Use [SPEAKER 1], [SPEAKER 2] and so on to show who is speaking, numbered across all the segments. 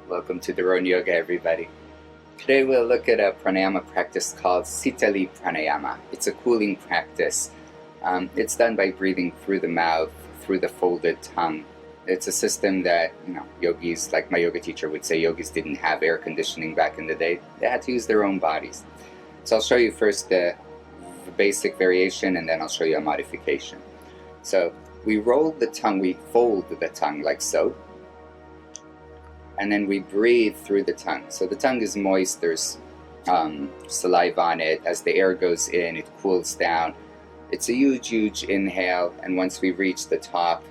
[SPEAKER 1] Welcome to Doron Yoga, everybody. Today we'll look at a pranayama practice called Sitali Pranayama. It's a cooling practice. It's done by breathing through the mouth, through the folded tongue. It's a system that, yogis, like my yoga teacher would say, yogis didn't have air conditioning back in the day. They had to use their own bodies. So I'll show you first the basic variation, and then I'll show you a modification. So we roll the tongue, we fold the tongue like so, and then we breathe through the tongue. So the tongue is moist, there's saliva on it. As the air goes in, it cools down. It's a huge inhale, and once we reach the top,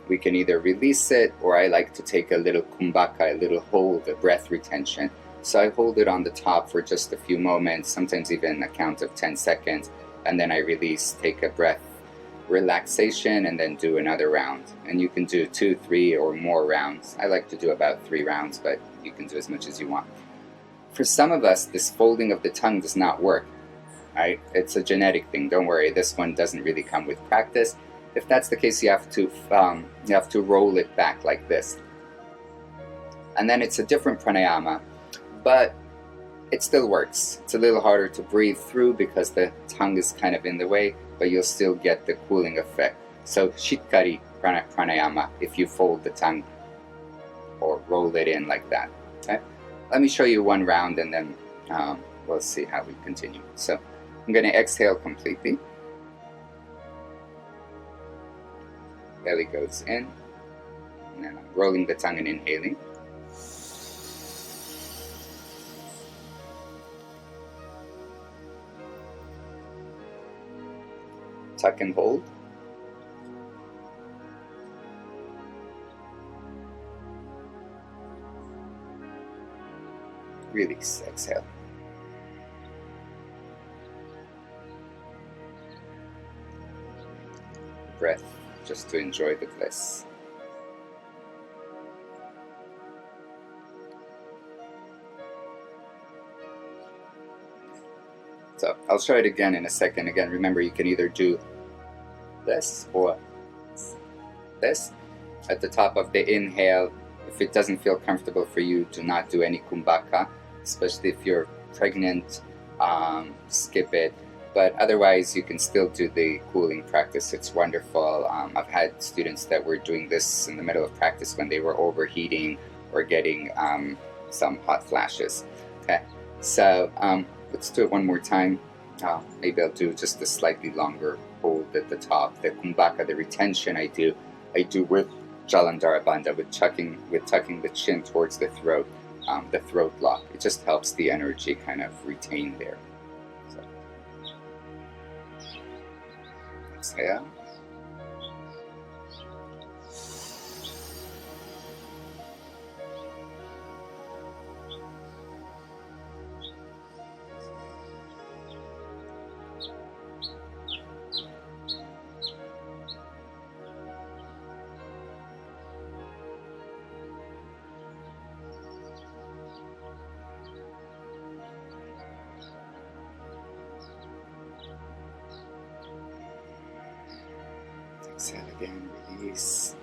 [SPEAKER 1] we can either release it, or I like to take a little kumbhaka, a little hold, a breath retention. So I hold it on the top for just a few moments, sometimes even a count of 10 seconds, and then I release, take a breath, relaxation, and then do another round. And you can do 2, 3, or more rounds. I like to do about 3 rounds, but you can do as much as you want. For some of us, this folding of the tongue does not work. Right? It's a genetic thing. Don't worry, this one doesn't really come with practice. If that's the case, you have to roll it back like this. And then it's a different pranayama, but it still works. It's a little harder to breathe through because the tongue is kind of in the way, but you'll still get the cooling effect. So shikkari pranayama, if you fold the tongue or roll it in like that. Okay? Let me show you one round, and then we'll see how we continue. So I'm going to exhale completely. Belly goes in, and then I'm rolling the tongue and inhaling. Tuck and hold. Release, exhale. Breath, just to enjoy the bliss. So I'll show it again in a second. Again, remember, you can either do this or this. At the top of the inhale, if it doesn't feel comfortable for you, do not do any kumbhaka, especially if you're pregnant, skip it. But otherwise, you can still do the cooling practice. It's wonderful. I've had students that were doing this in the middle of practice when they were overheating or getting some hot flashes. Okay, so let's do it one more time. Maybe I'll do just a slightly longer hold at the top. The kumbhaka, the retention, I do with Jalandhara Bandha, with tucking the chin towards the throat lock. It just helps the energy kind of retain there. So, exhale. Exhale again, release.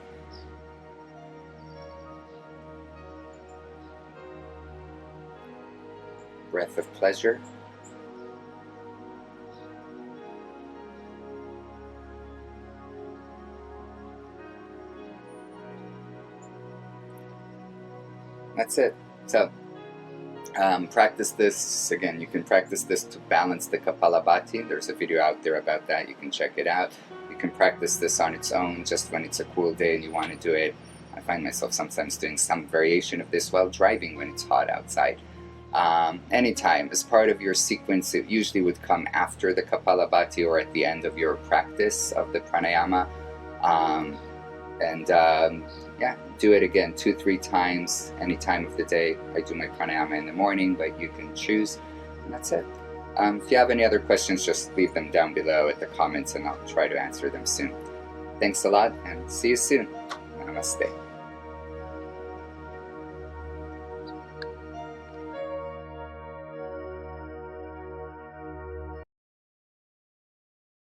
[SPEAKER 1] Breath of pleasure. That's it. So practice this. Again, you can practice this to balance the Kapalabhati. There's a video out there about that. You can check it out. You can practice this on its own just when it's a cool day and you want to do it. I find myself sometimes doing some variation of this while driving when it's hot outside. Anytime, as part of your sequence, it usually would come after the Kapalabhati or at the end of your practice of the pranayama. Yeah, do it again 2-3 times any time of the day. I do my pranayama in the morning, but you can choose, and that's it. If you have any other questions, just leave them down below at the comments and I'll try to answer them soon. Thanks a lot, and see you soon. Namaste.